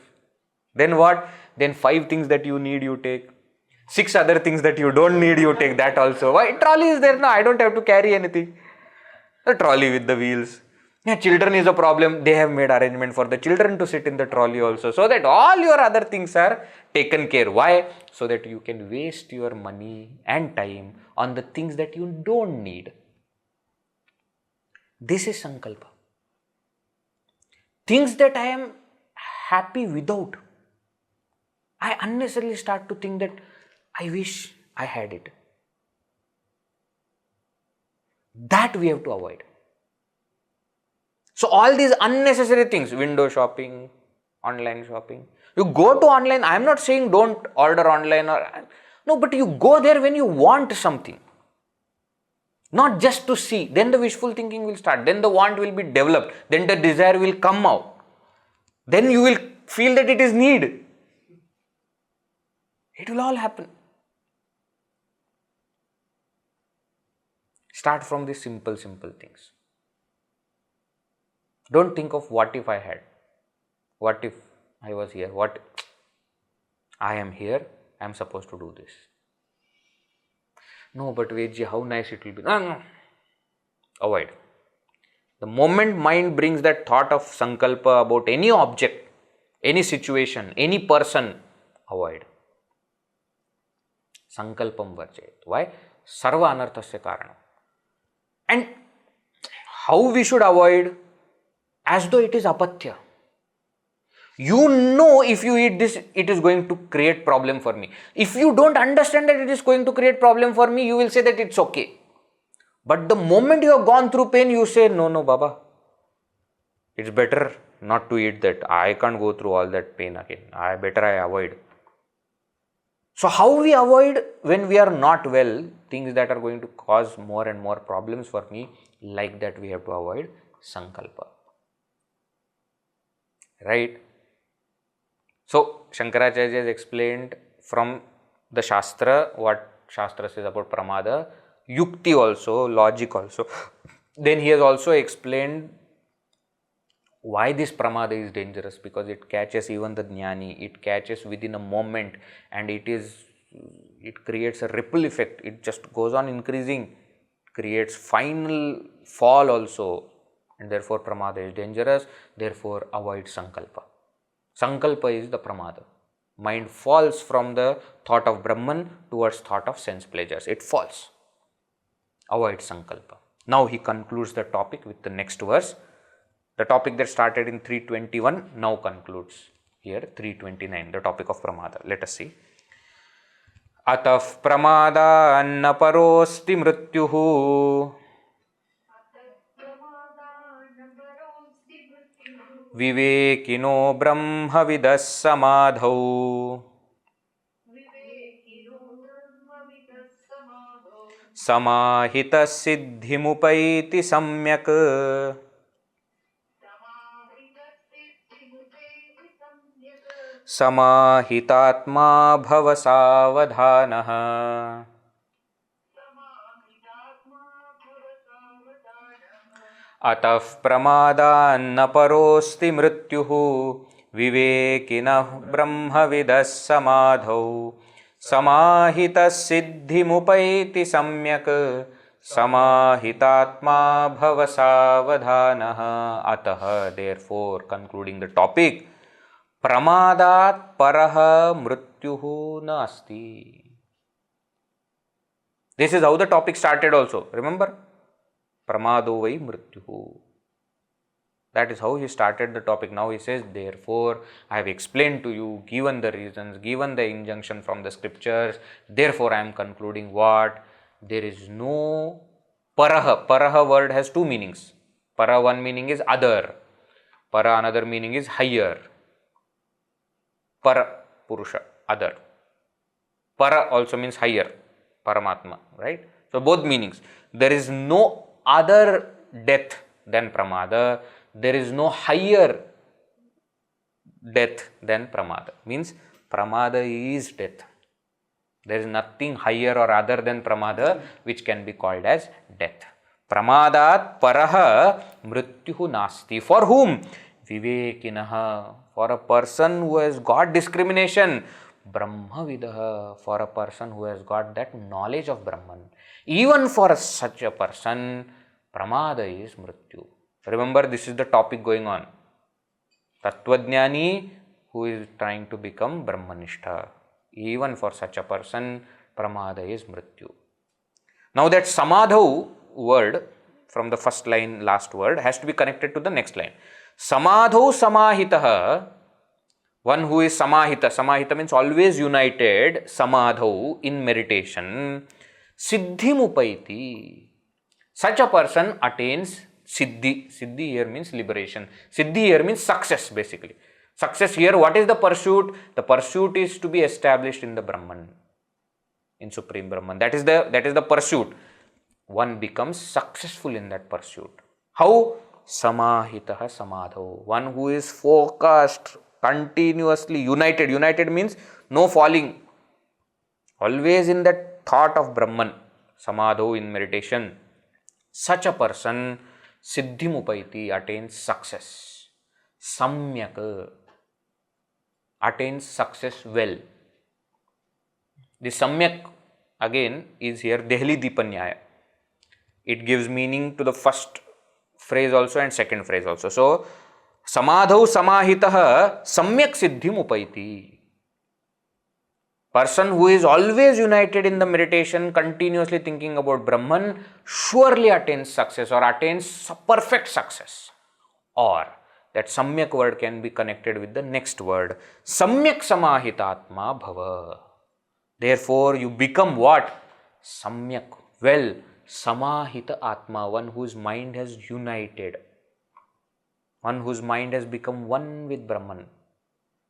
Then what? Then 5 things that you need you take. 6 other things that you don't need you take that also. Why? Trolley is there now. I don't have to carry anything. The trolley with the wheels. Yeah, children is a problem. They have made arrangement for the children to sit in the trolley also, so that all your other things are taken care. Why? So that you can waste your money and time on the things that you don't need. This is sankalpa. Things that I am happy without. I unnecessarily start to think that I wish I had it. That we have to avoid. So all these unnecessary things, window shopping, online shopping. You go to online, I am not saying don't order online no, but you go there when you want something. Not just to see. Then the wishful thinking will start. Then the want will be developed. Then the desire will come out. Then you will feel that it is need. It will all happen. Start from these simple things. Don't think of what if I had. What if I was here? What? I am here. I am supposed to do this. No, but Vedji, how nice it will be. No. Avoid. The moment mind brings that thought of sankalpa about any object, any situation, any person, avoid. Sankalpam varjayet. Why? Sarva anarthasya karanam. And how we should avoid? As though it is apatya. You know if you eat this, it is going to create problem for me. If you don't understand that it is going to create problem for me, you will say that it's okay. But the moment you have gone through pain, you say, no, Baba. It's better not to eat that. I can't go through all that pain again. Better I avoid. So how we avoid when we are not well, things that are going to cause more and more problems for me, like that we have to avoid sankalpa. Right? So, Shankaracharya has explained from the Shastra, what Shastra says about pramada, yukti also, logic also. Then he has also explained why this pramada is dangerous, because it catches even the jnani, it catches within a moment, and it creates a ripple effect. It just goes on increasing, creates final fall also. And therefore pramada is dangerous, therefore avoid sankalpa. Sankalpa is the pramada. Mind falls from the thought of Brahman towards thought of sense pleasures. It falls. Avoid sankalpa. Now he concludes the topic with the next verse. The topic that started in 321 now concludes here 329, the topic of pramada. Let us see. Atah pramada anna paro'sti mrityuhu Vivekino brahmavidas samadhau Samahitas siddhimupaiti samyak समाहितात्मा भव सावधानः। अतः प्रमादान्न परोऽस्ति मृत्युः विवेकिनः ब्रह्मविदः समाधौ समाहितः सिद्धिमुपैति सम्यक् समाहितात्मा भव सावधानः। अतः, therefore, concluding the topic, प्रमादात् परः मृत्युः नास्ति. This is how the topic started also. Remember? Pramado vai mrityuhu. That is how he started the topic. Now he says, therefore, I have explained to you, given the reasons, given the injunction from the scriptures, therefore I am concluding what? There is no paraha. Paraha word has two meanings. Para, one meaning is other. Para, another meaning is higher. Para, Purusha, other. Para also means higher, Paramatma, right? So both meanings. There is no other death than pramada. There is no higher death than pramada. Means pramada is death. There is nothing higher or other than pramada which can be called as death. Pramadat paraha mrityuhu nasti. For whom? Vivekinaha. For a person who has got discrimination. Brahmavidaha. For a person who has got that knowledge of Brahman. Even for such a person, pramada is mrityu. Remember, this is the topic going on. Tattvajnani who is trying to become Brahmanishtha. Even for such a person, pramada is mrityu. Now that samadhau word from the first line, last word, has to be connected to the next line. Samadhau samahitaha. One who is samahita. Samahita means always united. Samadhau, in meditation. Siddhimupaiti. Such a person attains siddhi. Siddhi here means liberation. Siddhi here means success, basically. Success here, what is the pursuit? The pursuit is to be established in the Brahman, in Supreme Brahman. That is the pursuit. One becomes successful in that pursuit. How? Samahitaha samadho. One who is focused, continuously united. United means no falling. Always in that thought of Brahman. Samadho, in meditation. Such a person, siddhimupaiti, attains success. Samyak, attains success well. The samyak again is here Dehli Dipanyaya. It gives meaning to the first phrase also and second phrase also. So, samadhau samahitaha samyak siddhimupaiti. Person who is always united in the meditation, continuously thinking about Brahman, surely attains success or attains perfect success. Or that samyak word can be connected with the next word. Samyak samahitatma bhava. Therefore, you become what? Samyak, well, samahita atma, one whose mind has united. One whose mind has become one with Brahman.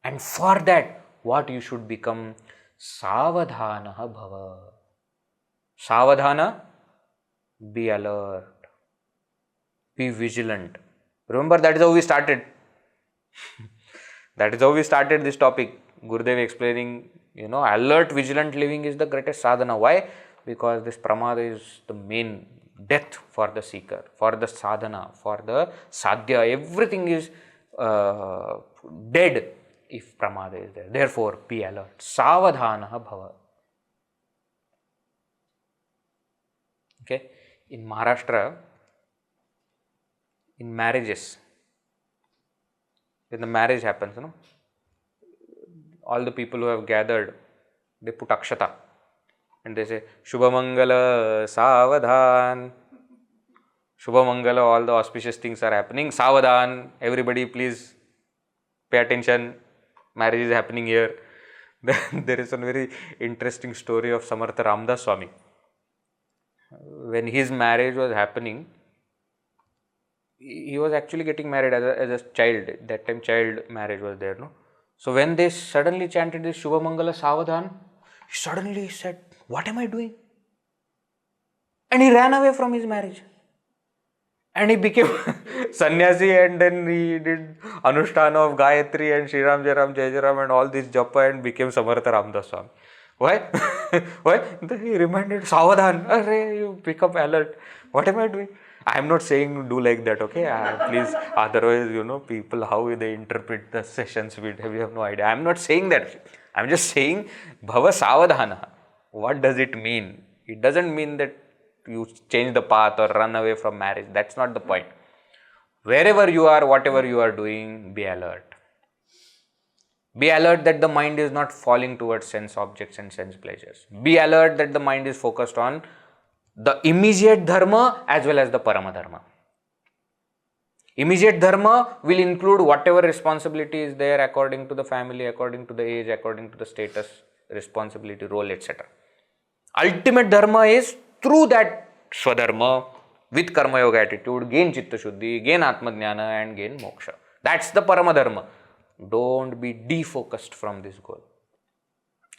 And for that, what you should become? Savadhanaha bhava. Savadhana, be alert, be vigilant. Remember, that is how we started. That is how we started this topic. Gurudev explaining, alert, vigilant living is the greatest sadhana. Why? Because this pramada is the main death for the seeker, for the sadhana, for the sadhya. Everything is dead if pramada is there. Therefore, be alert. Savadhanaha bhava. Okay. In Maharashtra, in marriages, when the marriage happens, all the people who have gathered, they put akshata and they say, Shubhamangala Savadhan. Shubhamangala, all the auspicious things are happening. Savadhan, everybody please pay attention. Marriage is happening here. There is a very interesting story of Samartha Ramdas Swami. When his marriage was happening, he was actually getting married as a child. That time child marriage was there, no? So when they suddenly chanted this Shubhamangala Savadhan, he suddenly said, what am I doing? And he ran away from his marriage. And he became sannyasi, and then he did Anushtana of Gayatri and Shri Ram Jai Ram Jai Jai Ram and all this japa and became Samartha Ramdas Swami. Why? Why? Then he reminded, Savadhan, arre, you become alert. What am I doing? I am not saying do like that, okay? Please, otherwise, people, how they interpret the sessions, we have no idea. I am not saying that. I am just saying, Bhava Savadhana. What does it mean? It doesn't mean that you change the path or run away from marriage. That's not the point. Wherever you are, whatever you are doing, be alert. Be alert that the mind is not falling towards sense objects and sense pleasures. Be alert that the mind is focused on the immediate dharma as well as the parama dharma. Immediate dharma will include whatever responsibility is there according to the family, according to the age, according to the status, responsibility, role, etc. Ultimate dharma is through that swadharma, with karma yoga attitude, gain chitta shuddhi, gain atma jnana and gain moksha. That's the parama dharma. Don't be defocused from this goal.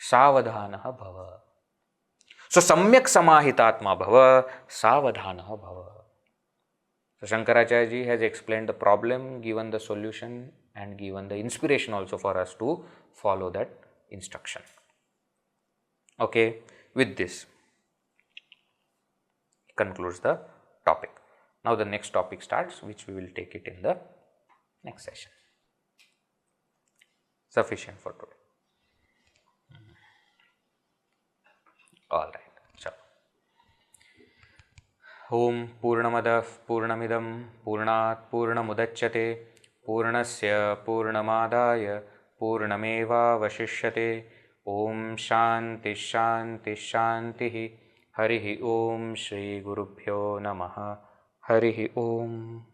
Savadhanaha bhava. So, samyak samahitatma bhava, savadhanaha bhava. So, Shankaracharya ji has explained the problem, given the solution and given the inspiration also for us to follow that instruction. Okay, with this concludes the topic. Now, the next topic starts, which we will take it in the next session. Sufficient for today. All right. So, Om Purnamadah Purnamidam Purnat Purnamudachyate Purnasya Purnamadaya Purnameva Vashishyate. Om Shanti Shanti Shanti. Harihi Om Shri Gurubhyo Namaha. Harihi Om.